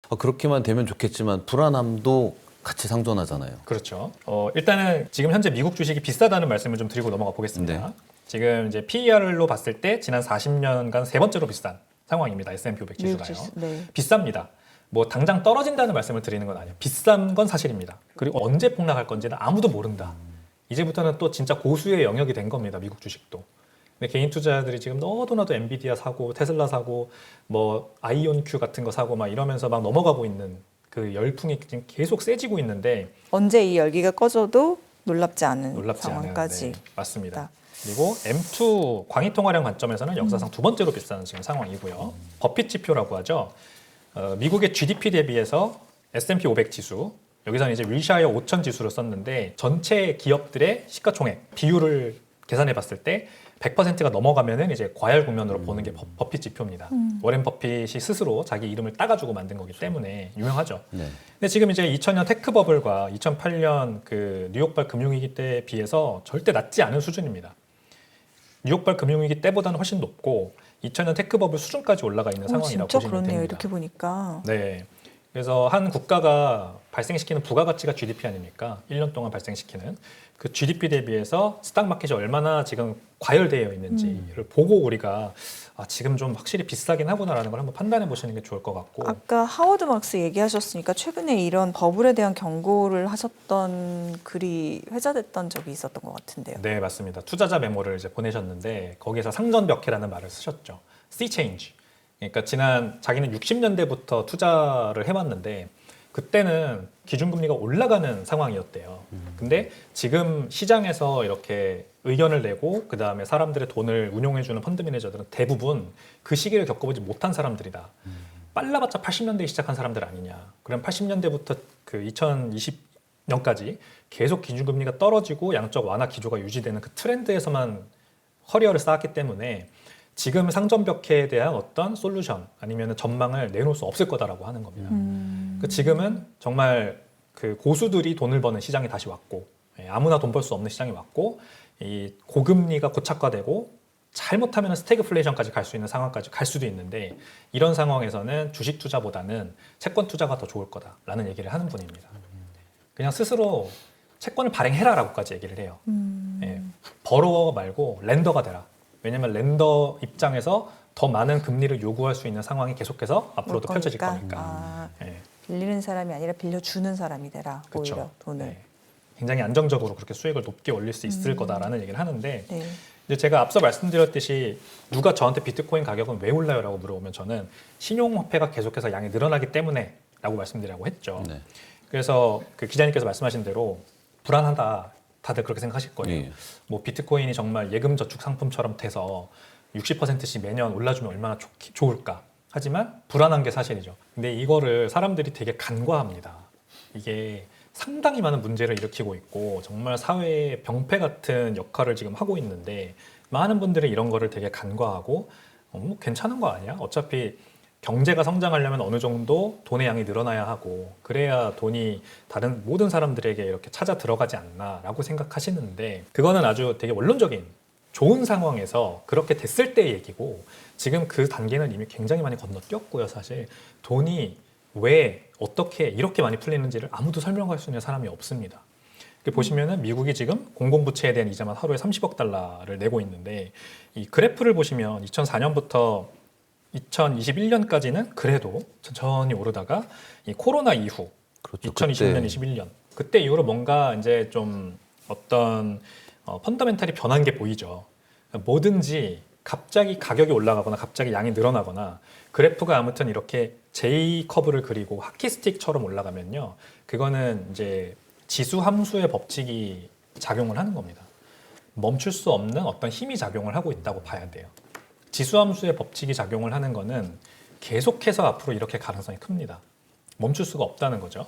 그렇게만 되면 좋겠지만 불안함도 같이 상존하잖아요. 그렇죠. 일단은 지금 현재 미국 주식이 비싸다는 말씀을 좀 드리고 넘어가 보겠습니다. 네. 지금 이제 PER로 봤을 때 지난 40년간 세 번째로 비싼 상황입니다. S&P 500 미국 지수가요. 지수. 네. 비쌉니다. 뭐 당장 떨어진다는 말씀을 드리는 건 아니에요. 비싼 건 사실입니다. 그리고 언제 폭락할 건지는 아무도 모른다. 이제부터는 또 진짜 고수의 영역이 된 겁니다. 미국 주식도. 근데 개인 투자자들이 지금 너도나도 엔비디아 사고 테슬라 사고 뭐 아이온큐 같은 거 사고 막 이러면서 막 넘어가고 있는 그 열풍이 지금 계속 세지고 있는데 언제 이 열기가 꺼져도 놀랍지 않은 놀랍지 상황까지. 않은 맞습니다. 그리고 M2 광의 통화량 관점에서는 역사상 두 번째로 비싼 지금 상황이고요. 버핏 지표라고 하죠. 미국의 GDP 대비해서 S&P 500 지수 여기서는 이제 윌샤이어 5000 지수를 썼는데 전체 기업들의 시가총액 비율을 계산해 봤을 때 100%가 넘어가면은 이제 과열 국면으로 보는 게 버핏 지표입니다. 워렌 버핏이 스스로 자기 이름을 따가지고 만든 거기 때문에 유명하죠. 네. 근데 지금 이제 2000년 테크 버블과 2008년 그 뉴욕발 금융위기 때에 비해서 절대 낮지 않은 수준입니다. 뉴욕발 금융위기 때보다는 훨씬 높고 2000년 테크 버블 수준까지 올라가 있는 상황이라고 진짜 보시면 그렇네요. 됩니다. 이렇게 보니까. 네. 그래서 한 국가가 발생시키는 부가가치가 GDP 아닙니까? 1년 동안 발생시키는 그 GDP 대비해서 스탁 마켓이 얼마나 지금 과열되어 있는지를 보고 우리가 지금 좀 확실히 비싸긴 하구나라는 걸 한번 판단해 보시는 게 좋을 것 같고. 아까 하워드 막스 얘기하셨으니까 최근에 이런 버블에 대한 경고를 하셨던 글이 회자됐던 적이 있었던 것 같은데요. 네, 맞습니다. 투자자 메모를 이제 보내셨는데 거기에서 상전벽해라는 말을 쓰셨죠. Sea change. 그러니까 지난 자기는 60년대부터 투자를 해왔는데 그때는 기준금리가 올라가는 상황이었대요. 근데 지금 시장에서 이렇게 의견을 내고 그 다음에 사람들의 돈을 운용해주는 펀드 매니저들은 대부분 그 시기를 겪어보지 못한 사람들이다. 빨라봤자 80년대에 시작한 사람들 아니냐. 그럼 80년대부터 그 2020년까지 계속 기준금리가 떨어지고 양적 완화 기조가 유지되는 그 트렌드에서만 커리어를 쌓았기 때문에 지금 상전벽해에 대한 어떤 솔루션 아니면 전망을 내놓을 수 없을 거다라고 하는 겁니다. 그 지금은 정말 그 고수들이 돈을 버는 시장이 다시 왔고 아무나 돈 벌 수 없는 시장이 왔고 이 고금리가 고착화되고 잘못하면 스태그플레이션까지 갈 수 있는 상황까지 갈 수도 있는데 이런 상황에서는 주식 투자보다는 채권 투자가 더 좋을 거다라는 얘기를 하는 분입니다. 그냥 스스로 채권을 발행해라라고까지 얘기를 해요. 버로워 말고 렌더가 되라. 왜냐하면 렌더 입장에서 더 많은 금리를 요구할 수 있는 상황이 계속해서 앞으로도 펼쳐질 거니까. 빌리는 사람이 아니라 빌려주는 사람이 되라. 그쵸. 오히려 돈을. 네. 굉장히 안정적으로 그렇게 수익을 높게 올릴 수 있을 거다라는 얘기를 하는데 네. 이제 제가 앞서 말씀드렸듯이 누가 저한테 비트코인 가격은 왜 올라요? 라고 물어보면 저는 신용화폐가 계속해서 양이 늘어나기 때문에 라고 말씀드리라고 했죠. 네. 그래서 그 기자님께서 말씀하신 대로 불안하다. 다들 그렇게 생각하실 거예요. 예. 뭐 비트코인이 정말 예금 저축 상품처럼 돼서 60%씩 매년 올라주면 얼마나 좋을까. 하지만 불안한 게 사실이죠. 근데 이거를 사람들이 되게 간과합니다. 이게 상당히 많은 문제를 일으키고 있고 정말 사회의 병폐 같은 역할을 지금 하고 있는데 많은 분들이 이런 거를 되게 간과하고 뭐 괜찮은 거 아니야? 어차피 경제가 성장하려면 어느 정도 돈의 양이 늘어나야 하고 그래야 돈이 다른 모든 사람들에게 이렇게 찾아 들어가지 않나라고 생각하시는데 그거는 아주 되게 원론적인 좋은 상황에서 그렇게 됐을 때의 얘기고 지금 그 단계는 이미 굉장히 많이 건너뛰었고요. 사실 돈이 왜 어떻게 이렇게 많이 풀리는지를 아무도 설명할 수 있는 사람이 없습니다. 보시면은 미국이 지금 공공부채에 대한 이자만 하루에 30억 달러를 내고 있는데 이 그래프를 보시면 2004년부터 2021년까지는 그래도 천천히 오르다가 이 코로나 이후 그렇죠. 2020년, 21년 그때 이후로 뭔가 이제 좀 어떤 펀더멘탈이 변한 게 보이죠. 뭐든지 갑자기 가격이 올라가거나 갑자기 양이 늘어나거나 그래프가 아무튼 이렇게 J 커브를 그리고 하키스틱처럼 올라가면요. 그거는 이제 지수 함수의 법칙이 작용을 하는 겁니다. 멈출 수 없는 어떤 힘이 작용을 하고 있다고 봐야 돼요. 지수함수의 법칙이 작용을 하는 거는 계속해서 앞으로 이렇게 가능성이 큽니다. 멈출 수가 없다는 거죠.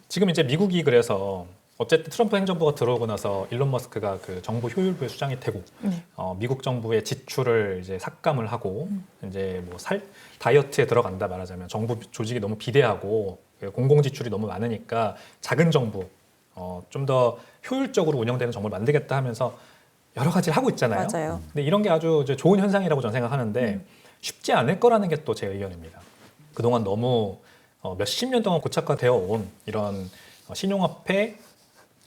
지금 이제 미국이 그래서 어쨌든 트럼프 행정부가 들어오고 나서 일론 머스크가 그 정부 효율부의 수장이 되고 미국 정부의 지출을 이제 삭감을 하고 이제 뭐 다이어트에 들어간다 말하자면 정부 조직이 너무 비대하고 공공 지출이 너무 많으니까 작은 정부 좀 더 효율적으로 운영되는 정부를 만들겠다 하면서 여러 가지를 하고 있잖아요. 맞아요. 근데 이런 게 아주 이제 좋은 현상이라고 저는 생각하는데 쉽지 않을 거라는 게 또 제 의견입니다. 그동안 너무 몇십 년 동안 고착화되어 온 이런 신용화폐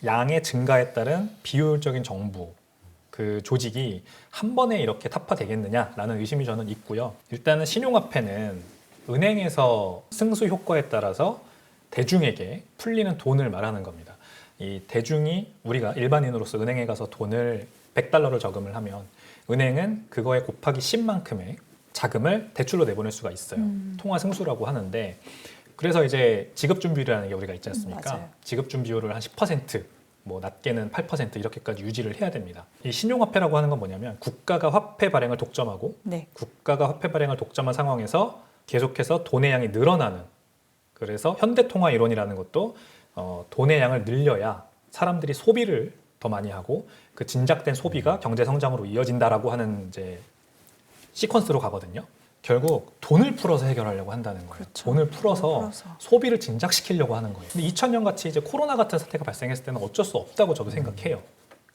양의 증가에 따른 비효율적인 정부 그 조직이 한 번에 이렇게 타파되겠느냐라는 의심이 저는 있고요. 일단은 신용화폐는 은행에서 승수 효과에 따라서 대중에게 풀리는 돈을 말하는 겁니다. 이 대중이 우리가 일반인으로서 은행에 가서 돈을 100달러를 저금을 하면 은행은 그거에 곱하기 10만큼의 자금을 대출로 내보낼 수가 있어요. 통화 승수라고 하는데 그래서 이제 지급준비율이라는 게 우리가 있지 않습니까? 맞아요. 지급준비율을 한 10%, 뭐 낮게는 8% 이렇게까지 유지를 해야 됩니다. 이 신용화폐라고 하는 건 뭐냐면 국가가 화폐 발행을 독점하고 네. 국가가 화폐 발행을 독점한 상황에서 계속해서 돈의 양이 늘어나는 그래서 현대통화 이론이라는 것도 돈의 양을 늘려야 사람들이 소비를 더 많이 하고 그 진작된 소비가 경제 성장으로 이어진다라고 하는 이제 시퀀스로 가거든요. 결국 돈을 풀어서 해결하려고 한다는 거예요. 그렇죠. 돈을 풀어서 풀어서. 소비를 진작시키려고 하는 거예요. 근데 2000년 같이 이제 코로나 같은 사태가 발생했을 때는 어쩔 수 없다고 저도 생각해요.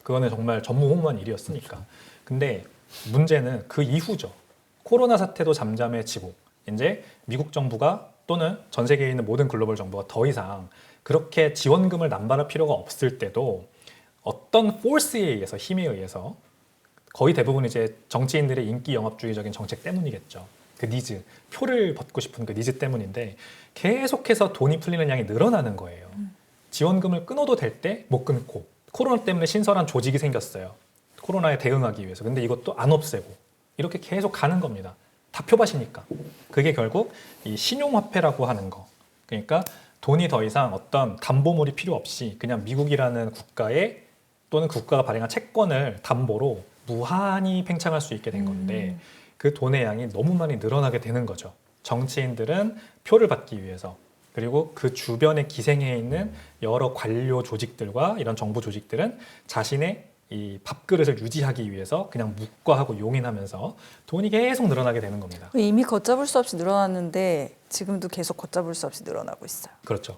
그거는 정말 전무후무한 일이었으니까. 근데 문제는 그 이후죠. 코로나 사태도 잠잠해지고 이제 미국 정부가 또는 전 세계에 있는 모든 글로벌 정부가 더 이상 그렇게 지원금을 남발할 필요가 없을 때도 어떤 포스에 의해서 힘에 의해서 거의 대부분 이제 정치인들의 인기 영합주의적인 정책 때문이겠죠. 그 니즈, 표를 받고 싶은 그 니즈 때문인데 계속해서 돈이 풀리는 양이 늘어나는 거예요. 지원금을 끊어도 될 때 못 끊고 코로나 때문에 신설한 조직이 생겼어요. 코로나에 대응하기 위해서. 근데 이것도 안 없애고 이렇게 계속 가는 겁니다. 다 표밭이니까. 그게 결국 이 신용화폐라고 하는 거. 그러니까 돈이 더 이상 어떤 담보물이 필요 없이 그냥 미국이라는 국가에 또는 국가가 발행한 채권을 담보로 무한히 팽창할 수 있게 된 건데 그 돈의 양이 너무 많이 늘어나게 되는 거죠. 정치인들은 표를 받기 위해서 그리고 그 주변에 기생해 있는 여러 관료 조직들과 이런 정부 조직들은 자신의 이 밥그릇을 유지하기 위해서 그냥 묵과하고 용인하면서 돈이 계속 늘어나게 되는 겁니다. 이미 걷잡을 수 없이 늘어났는데 지금도 계속 걷잡을 수 없이 늘어나고 있어요. 그렇죠.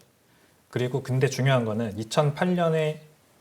그리고 근데 중요한 거는 2008년에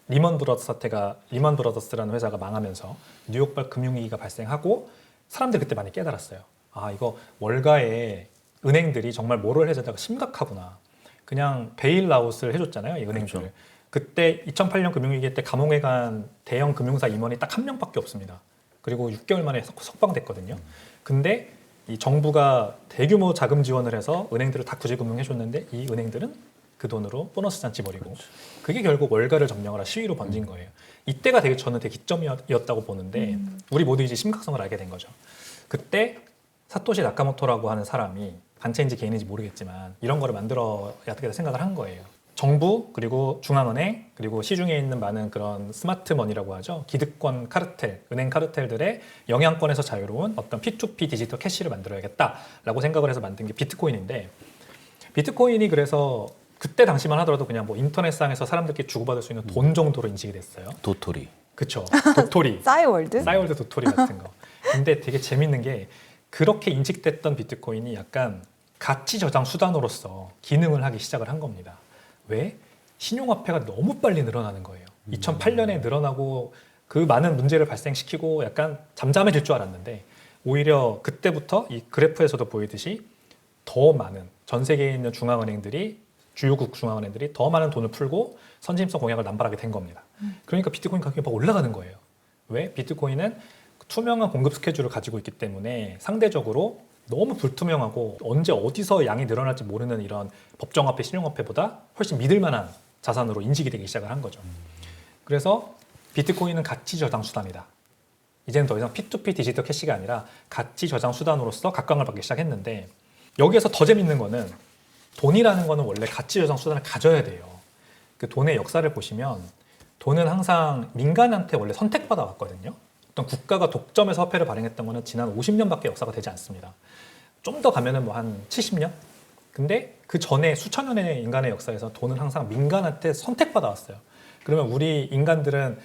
리먼 브러더스라는 회사가 망하면서 뉴욕발 금융위기가 발생하고 사람들이 그때 많이 깨달았어요. 아, 이거 월가에 은행들이 정말 뭐를 해주다가 심각하구나. 그냥 베일아웃을 해줬잖아요, 이 은행들을. 그렇죠. 그때 2008년 금융위기 때 감옥에 간 대형 금융사 임원이 딱 한 명밖에 없습니다. 그리고 6개월 만에 석방됐거든요. 근데 이 정부가 대규모 자금 지원을 해서 은행들을 다 구제금융해줬는데 이 은행들은 그 돈으로 보너스 잔치 벌이고 그게 결국 월가를 점령하라 시위로 번진 거예요. 이때가 저는 되게 기점이었다고 보는데 우리 모두 이제 심각성을 알게 된 거죠. 그때 사토시 나카모토라고 하는 사람이 단체인지 개인인지 모르겠지만 이런 거를 만들어야 되겠다 생각을 한 거예요. 정부 그리고 중앙은행 그리고 시중에 있는 많은 그런 스마트머니라고 하죠. 기득권 카르텔, 은행 카르텔들의 영향권에서 자유로운 어떤 P2P 디지털 캐시를 만들어야겠다라고 생각을 해서 만든 게 비트코인인데 비트코인이 그래서 그때 당시만 하더라도 그냥 뭐 인터넷상에서 사람들끼리 주고받을 수 있는 돈 정도로 인식이 됐어요. 도토리. 그쵸. 도토리. 싸이월드? 싸이월드 도토리 같은 거. 근데 되게 재밌는 게 그렇게 인식됐던 비트코인이 약간 가치 저장 수단으로서 기능을 하기 시작을 한 겁니다. 왜? 신용화폐가 너무 빨리 늘어나는 거예요. 2008년에 늘어나고 그 많은 문제를 발생시키고 약간 잠잠해질 줄 알았는데 오히려 그때부터 이 그래프에서도 보이듯이 더 많은 전 세계에 있는 중앙은행들이 주요국 중앙은행들이 더 많은 돈을 풀고 선진성 공약을 남발하게 된 겁니다. 그러니까 비트코인 가격이 막 올라가는 거예요. 왜? 비트코인은 투명한 공급 스케줄을 가지고 있기 때문에 상대적으로 너무 불투명하고 언제 어디서 양이 늘어날지 모르는 이런 법정화폐, 신용화폐보다 훨씬 믿을 만한 자산으로 인식이 되기 시작을 한 거죠. 그래서 비트코인은 가치 저장 수단이다. 이제는 더 이상 P2P 디지털 캐시가 아니라 가치 저장 수단으로서 각광을 받기 시작했는데 여기에서 더 재밌는 거는 돈이라는 거는 원래 가치 저장 수단을 가져야 돼요. 그 돈의 역사를 보시면 돈은 항상 민간한테 원래 선택받아 왔거든요. 어떤 국가가 독점해서 화폐를 발행했던 거는 지난 50년밖에 역사가 되지 않습니다. 좀 더 가면은 뭐 한 70년? 근데 그 전에 수천 년의 인간의 역사에서 돈은 항상 민간한테 선택받아 왔어요. 그러면 우리 인간들은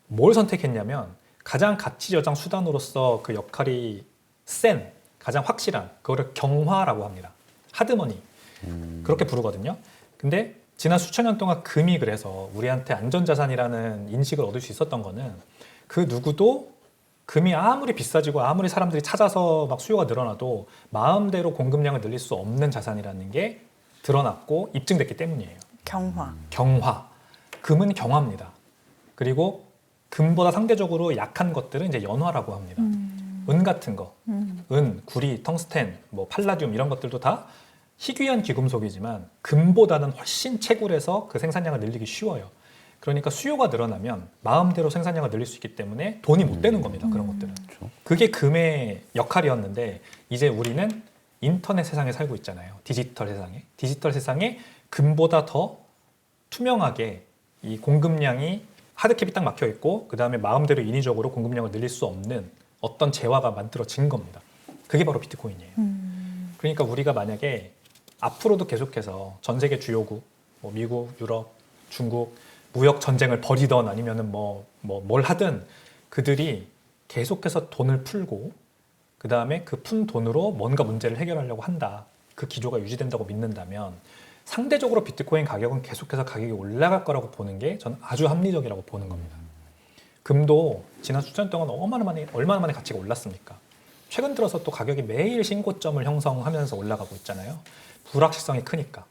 뭘 선택했냐면 가장 가치 저장 수단으로서 그 역할이 센, 가장 확실한 그거를 경화라고 합니다. 하드머니. 그렇게 부르거든요. 근데 지난 수천 년 동안 금이 그래서 우리한테 안전자산이라는 인식을 얻을 수 있었던 거는 그 누구도 금이 아무리 비싸지고 아무리 사람들이 찾아서 막 수요가 늘어나도 마음대로 공급량을 늘릴 수 없는 자산이라는 게 드러났고 입증됐기 때문이에요. 경화. 경화. 금은 경화입니다. 그리고 금보다 상대적으로 약한 것들은 이제 연화라고 합니다. 은 같은 거, 은, 구리, 텅스텐, 뭐 팔라듐 이런 것들도 다 희귀한 귀금속이지만 금보다는 훨씬 채굴해서 그 생산량을 늘리기 쉬워요. 그러니까 수요가 늘어나면 마음대로 생산량을 늘릴 수 있기 때문에 돈이 못 되는 겁니다. 그런 것들은. 그렇죠. 그게 금의 역할이었는데 이제 우리는 인터넷 세상에 살고 있잖아요. 디지털 세상에. 디지털 세상에 금보다 더 투명하게 이 공급량이 하드캡이 딱 막혀 있고 그 다음에 마음대로 인위적으로 공급량을 늘릴 수 없는 어떤 재화가 만들어진 겁니다. 그게 바로 비트코인이에요. 그러니까 우리가 만약에 앞으로도 계속해서 전 세계 주요국, 뭐 미국, 유럽, 중국 무역 전쟁을 벌이던 아니면은 뭘 하든 그들이 계속해서 돈을 풀고 그 다음에 그 푼 돈으로 뭔가 문제를 해결하려고 한다. 그 기조가 유지된다고 믿는다면 상대적으로 비트코인 가격은 계속해서 가격이 올라갈 거라고 보는 게 저는 아주 합리적이라고 보는 겁니다. 금도 지난 수천 동안 얼마나 많이 가치가 올랐습니까? 최근 들어서 또 가격이 매일 신고점을 형성하면서 올라가고 있잖아요. 불확실성이 크니까.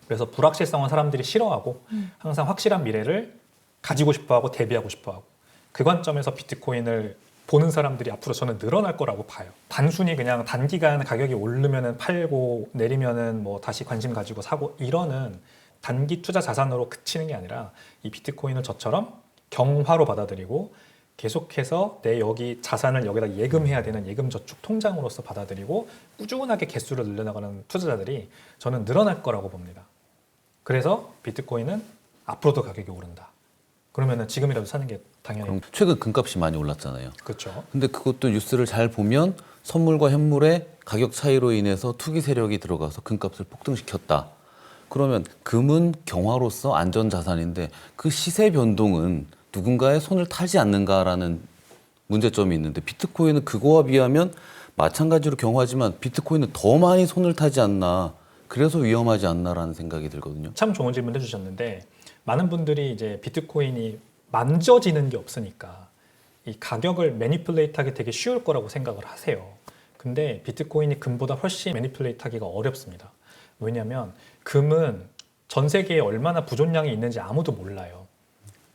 그래서 불확실성은 사람들이 싫어하고 항상 확실한 미래를 가지고 싶어하고 대비하고 싶어하고 그 관점에서 비트코인을 보는 사람들이 앞으로 저는 늘어날 거라고 봐요. 단순히 그냥 단기간 가격이 오르면은 팔고 내리면은 뭐 다시 관심 가지고 사고 이러는 단기 투자 자산으로 그치는 게 아니라 이 비트코인을 저처럼 경화로 받아들이고 계속해서 내 여기 자산을 여기다 예금해야 되는 예금저축 통장으로서 받아들이고 꾸준하게 개수를 늘려나가는 투자자들이 저는 늘어날 거라고 봅니다. 그래서 비트코인은 앞으로도 가격이 오른다. 그러면은 지금이라도 사는 게 당연히 그럼 최근 금값이 많이 올랐잖아요. 그렇죠. 근데 그것도 뉴스를 잘 보면 선물과 현물의 가격 차이로 인해서 투기 세력이 들어가서 금값을 폭등시켰다. 그러면 금은 경화로서 안전 자산인데 그 시세 변동은 누군가의 손을 타지 않는가라는 문제점이 있는데 비트코인은 그거와 비하면 마찬가지로 경화지만 비트코인은 더 많이 손을 타지 않나. 그래서 위험하지 않나라는 생각이 들거든요. 참 좋은 질문 해주셨는데 많은 분들이 이제 비트코인이 만져지는 게 없으니까 이 가격을 매니플레이트하기 되게 쉬울 거라고 생각을 하세요. 근데 비트코인이 금보다 훨씬 매니플레이트하기가 어렵습니다. 왜냐하면 금은 전 세계에 얼마나 부존량이 있는지 아무도 몰라요.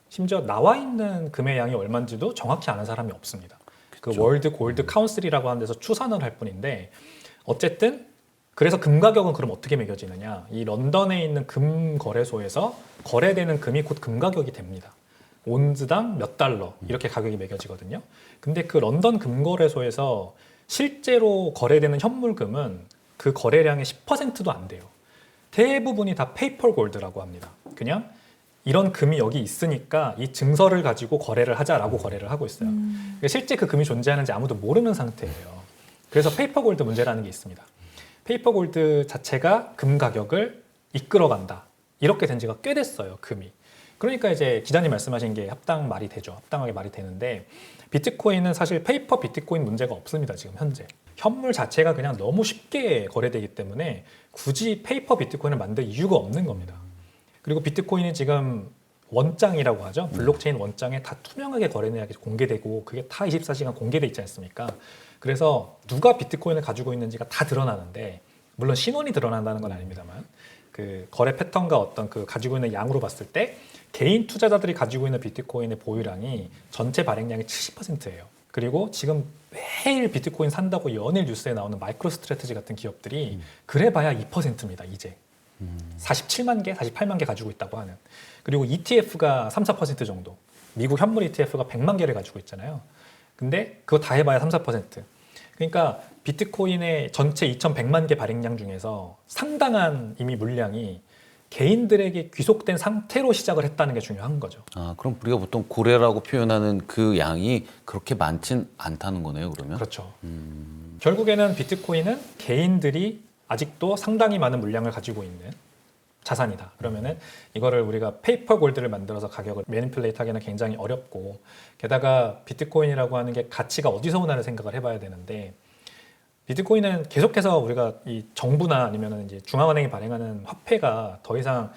심지어 나와 있는 금의 양이 얼마인지도 정확히 아는 사람이 없습니다. 그 월드 골드 카운슬이라고 하는 데서 추산을 할 뿐인데 어쨌든 그래서 금 가격은 그럼 어떻게 매겨지느냐? 이 런던에 있는 금 거래소에서 거래되는 금이 곧 금 가격이 됩니다. 온즈당 몇 달러 이렇게 가격이 매겨지거든요. 근데 그 런던 금거래소에서 실제로 거래되는 현물금은 그 거래량의 10%도 안 돼요. 대부분이 다 페이퍼 골드라고 합니다. 그냥 이런 금이 여기 있으니까 이 증서를 가지고 거래를 하자라고 거래를 하고 있어요. 실제 그 금이 존재하는지 아무도 모르는 상태예요. 그래서 페이퍼 골드 문제라는 게 있습니다. 페이퍼 골드 자체가 금 가격을 이끌어간다. 이렇게 된 지가 꽤 됐어요, 금이. 그러니까 이제 기자님 말씀하신 게 말이 되죠. 합당하게 말이 되는데 비트코인은 사실 페이퍼 비트코인 문제가 없습니다, 지금 현재. 현물 자체가 그냥 너무 쉽게 거래되기 때문에 굳이 페이퍼 비트코인을 만들 이유가 없는 겁니다. 그리고 비트코인이 지금 원장이라고 하죠. 블록체인 원장에 다 투명하게 거래내역이 공개되고 그게 다 24시간 공개돼 있지 않습니까? 그래서 누가 비트코인을 가지고 있는지가 다 드러나는데 물론 신원이 드러난다는 건 아닙니다만 그 거래 패턴과 어떤 그 가지고 있는 양으로 봤을 때 개인 투자자들이 가지고 있는 비트코인의 보유량이 전체 발행량의 70%예요. 그리고 지금 매일 비트코인 산다고 연일 뉴스에 나오는 마이크로 스트래티지 같은 기업들이 그래봐야 2%입니다. 이제 47만 개, 48만 개 가지고 있다고 하는. 그리고 ETF가 3, 4% 정도. 미국 현물 ETF가 100만 개를 가지고 있잖아요. 근데 그거 다 해봐야 3, 4%. 그러니까 비트코인의 전체 2,100만 개 발행량 중에서 상당한 이미 물량이 개인들에게 귀속된 상태로 시작을 했다는 게 중요한 거죠. 아, 그럼 우리가 보통 고래라고 표현하는 그 양이 그렇게 많진 않다는 거네요, 그러면? 그렇죠. 결국에는 비트코인은 개인들이 아직도 상당히 많은 물량을 가지고 있는 자산이다. 그러면은 이거를 우리가 페이퍼 골드를 만들어서 가격을 매니플레이트 하기는 굉장히 어렵고 게다가 비트코인이라고 하는 게 가치가 어디서 오나를 생각을 해봐야 되는데 비트코인은 계속해서 우리가 이 정부나 아니면 이제 중앙은행이 발행하는 화폐가 더 이상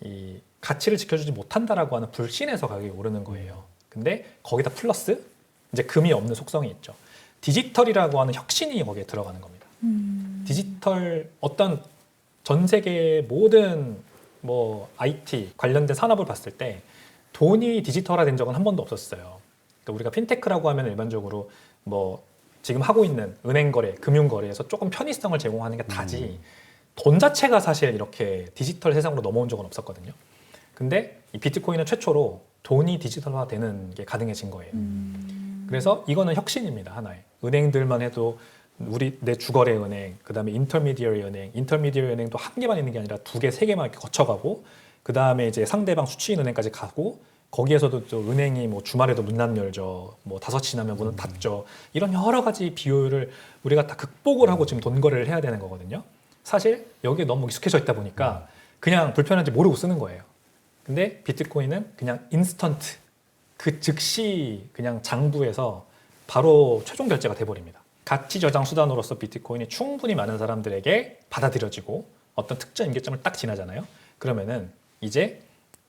이 가치를 지켜주지 못한다라고 하는 불신에서 가격이 오르는 거예요. 근데 거기다 플러스 이제 금이 없는 속성이 있죠. 디지털이라고 하는 혁신이 거기에 들어가는 겁니다. 디지털 어떤 전 세계 모든 뭐 IT 관련된 산업을 봤을 때 돈이 디지털화된 적은 한 번도 없었어요. 그러니까 우리가 핀테크라고 하면 일반적으로 뭐 지금 하고 있는 은행 거래, 금융 거래에서 조금 편의성을 제공하는 게 다지 돈 자체가 사실 이렇게 디지털 세상으로 넘어온 적은 없었거든요. 근데 이 비트코인은 최초로 돈이 디지털화되는 게 가능해진 거예요. 그래서 이거는 혁신입니다. 하나의. 은행들만 해도 내 주거래 은행, 그다음에 인터미디어리 은행도 한 개만 있는 게 아니라 두 개, 세 개만 이렇게 거쳐가고 그다음에 이제 상대방 수취인 은행까지 가고 거기에서도 또 은행이 뭐 주말에도 문 안 열죠. 뭐 5시 지나면 문은 닫죠. 이런 여러 가지 비효율을 우리가 다 극복을 하고 지금 돈 거래를 해야 되는 거거든요. 사실 여기에 너무 익숙해져 있다 보니까 그냥 불편한지 모르고 쓰는 거예요. 근데 비트코인은 그냥 인스턴트, 그 즉시 그냥 장부에서 바로 최종 결제가 돼버립니다. 가치 저장 수단으로서 비트코인이 충분히 많은 사람들에게 받아들여지고 어떤 특정 임계점을 딱 지나잖아요. 그러면은 이제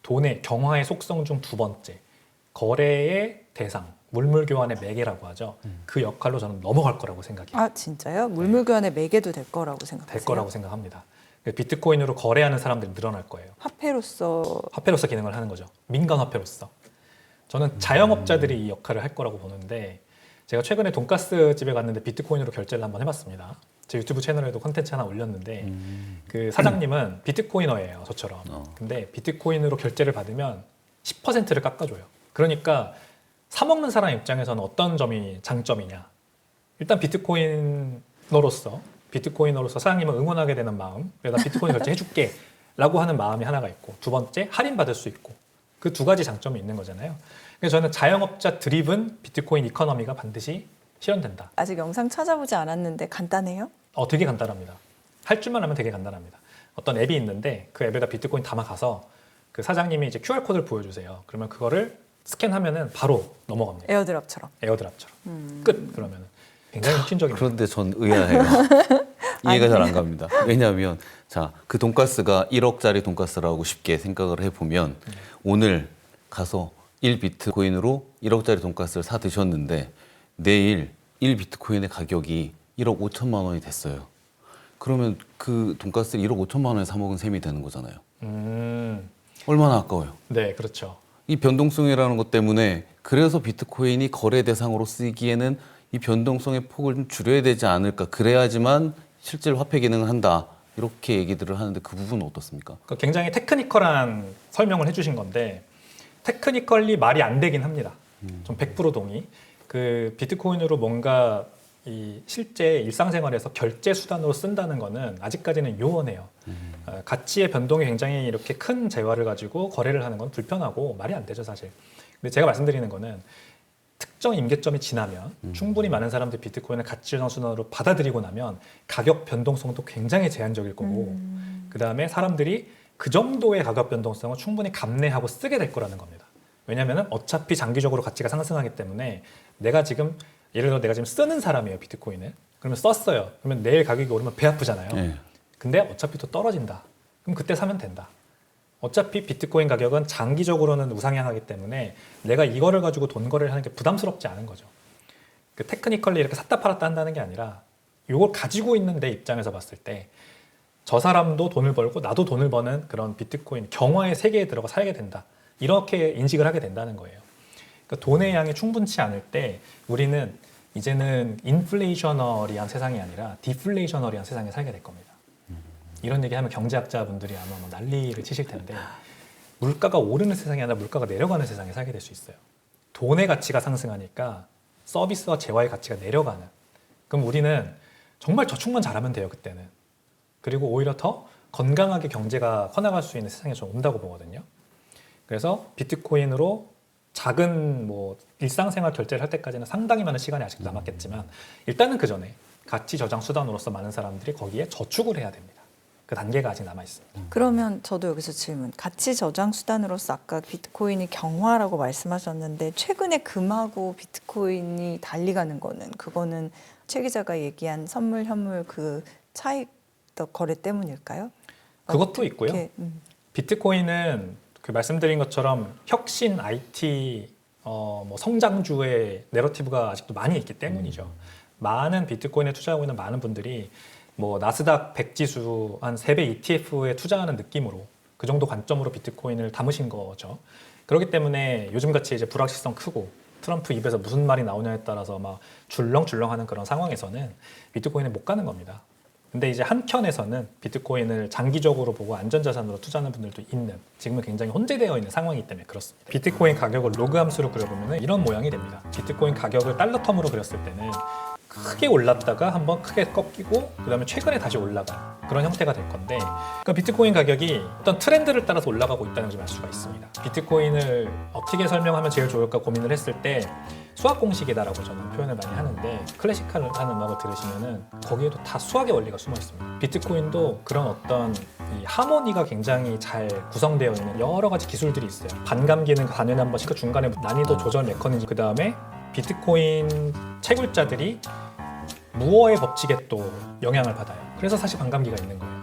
돈의 경화의 속성 중 두 번째, 거래의 대상, 물물 교환의 매개라고 하죠. 그 역할로 저는 넘어갈 거라고 생각해요. 아 진짜요? 물물 교환의 매개도 될 거라고 생각하세요? 될 거라고 생각합니다. 비트코인으로 거래하는 사람들이 늘어날 거예요. 화폐로서 화폐로서 기능을 하는 거죠. 민간 화폐로서. 저는 자영업자들이 이 역할을 할 거라고 보는데 제가 최근에 돈가스 집에 갔는데 비트코인으로 결제를 한번 해봤습니다. 제 유튜브 채널에도 콘텐츠 하나 올렸는데 그 사장님은 비트코이너예요. 저처럼. 근데 비트코인으로 결제를 받으면 10%를 깎아줘요. 그러니까 사 먹는 사람 입장에서는 어떤 점이 장점이냐. 일단 비트코이너로서 사장님을 응원하게 되는 마음, 그래서 나 비트코인 결제해줄게 라고 하는 마음이 하나가 있고 두 번째 할인받을 수 있고 그 두 가지 장점이 있는 거잖아요. 그래서 저는 자영업자 드리븐 비트코인 이코노미가 반드시 실현된다. 아직 영상 찾아보지 않았는데 간단해요? 되게 간단합니다. 할 줄만 하면 되게 간단합니다. 어떤 앱이 있는데 그 앱에다 비트코인 담아가서 그 사장님이 이제 QR코드를 보여주세요. 그러면 그거를 스캔하면은 바로 넘어갑니다. 에어드랍처럼. 끝. 그러면은 굉장히 혁신적인. 그런데 전 의아해요. 이해가 잘 안 갑니다. 왜냐하면 자, 그 돈가스가 1억짜리 돈가스라고 쉽게 생각을 해보면 오늘 가서 1비트코인으로 1억짜리 돈가스를 사 드셨는데 내일 1비트코인의 가격이 1억 5천만 원이 됐어요. 그러면 그 돈가스를 1억 5천만 원에 사 먹은 셈이 되는 거잖아요. 얼마나 아까워요. 네, 그렇죠. 이 변동성이라는 것 때문에 그래서 비트코인이 거래 대상으로 쓰기에는 이 변동성의 폭을 좀 줄여야 되지 않을까. 그래야지만 실제로 화폐 기능을 한다. 이렇게 얘기들을 하는데 그 부분은 어떻습니까? 그러니까 굉장히 테크니컬한 설명을 해주신 건데 테크니컬리 말이 안 되긴 합니다. 좀 100% 동의. 그 비트코인으로 뭔가 이 실제 일상생활에서 결제 수단으로 쓴다는 거는 아직까지는 요원해요. 가치의 변동이 굉장히 이렇게 큰 재화를 가지고 거래를 하는 건 불편하고 말이 안 되죠, 사실. 근데 제가 말씀드리는 거는 특정 임계점이 지나면 충분히 많은 사람들이 비트코인을 가치 저장 수단으로 받아들이고 나면 가격 변동성도 굉장히 제한적일 거고 그 다음에 사람들이 그 정도의 가격 변동성을 충분히 감내하고 쓰게 될 거라는 겁니다. 왜냐하면 어차피 장기적으로 가치가 상승하기 때문에 예를 들어 내가 지금 쓰는 사람이에요, 비트코인을. 그러면 썼어요. 그러면 내일 가격이 오르면 배 아프잖아요. 네. 근데 어차피 또 떨어진다. 그럼 그때 사면 된다. 어차피 비트코인 가격은 장기적으로는 우상향하기 때문에 내가 이거를 가지고 돈 거래를 하는 게 부담스럽지 않은 거죠. 그 테크니컬리 이렇게 샀다 팔았다 한다는 게 아니라 이걸 가지고 있는 내 입장에서 봤을 때 저 사람도 돈을 벌고 나도 돈을 버는 그런 비트코인 경화의 세계에 들어가 살게 된다. 이렇게 인식을 하게 된다는 거예요. 그러니까 돈의 양이 충분치 않을 때 우리는 이제는 인플레이셔너리한 세상이 아니라 디플레이셔너리한 세상에 살게 될 겁니다. 이런 얘기하면 경제학자분들이 아마 뭐 난리를 치실 텐데 물가가 오르는 세상이 아니라 물가가 내려가는 세상에 살게 될 수 있어요. 돈의 가치가 상승하니까 서비스와 재화의 가치가 내려가는. 그럼 우리는 정말 저축만 잘하면 돼요, 그때는. 그리고 오히려 더 건강하게 경제가 커나갈 수 있는 세상에 좀 온다고 보거든요. 그래서 비트코인으로 작은 뭐 일상생활 결제를 할 때까지는 상당히 많은 시간이 아직 남았겠지만 일단은 그 전에 가치 저장 수단으로서 많은 사람들이 거기에 저축을 해야 됩니다. 그 단계가 아직 남아 있습니다. 그러면 저도 여기서 질문. 가치 저장 수단으로서 아까 비트코인이 경화라고 말씀하셨는데 최근에 금하고 비트코인이 달리 가는 거는 그거는 최 기자가 얘기한 선물 현물 그 차익 거래 때문일까요? 그것도 있고요. 어떻게, 비트코인은 그 말씀드린 것처럼 혁신 IT 뭐 성장주의 내러티브가 아직도 많이 있기 때문이죠. 많은 비트코인에 투자하고 있는 많은 분들이 뭐 나스닥 100 지수 한 3배 ETF에 투자하는 느낌으로 그 정도 관점으로 비트코인을 담으신 거죠. 그렇기 때문에 요즘같이 이제 불확실성 크고 트럼프 입에서 무슨 말이 나오냐에 따라서 막 줄렁줄렁하는 그런 상황에서는 비트코인에 못 가는 겁니다. 근데 이제 한켠에서는 비트코인을 장기적으로 보고 안전자산으로 투자하는 분들도 있는, 지금은 굉장히 혼재되어 있는 상황이기 때문에 그렇습니다. 비트코인 가격을 로그 함수로 그려보면 이런 모양이 됩니다. 비트코인 가격을 달러 텀으로 그렸을 때는 크게 올랐다가 한번 크게 꺾이고 그 다음에 최근에 다시 올라가 그런 형태가 될 건데, 그러니까 비트코인 가격이 어떤 트렌드를 따라서 올라가고 있다는 걸 알 수가 있습니다. 비트코인을 어떻게 설명하면 제일 좋을까 고민을 했을 때 수학 공식이다라고 저는 표현을 많이 하는데, 클래식한 음악을 들으시면은 거기에도 다 수학의 원리가 숨어 있습니다. 비트코인도 그런 어떤 이 하모니가 굉장히 잘 구성되어 있는 여러 가지 기술들이 있어요. 반감기는 4년에 한 번씩, 그 중간에 난이도 조절 메커니즘, 그 다음에 비트코인 채굴자들이 무어의 법칙에 또 영향을 받아요. 그래서 사실 반감기가 있는 거예요.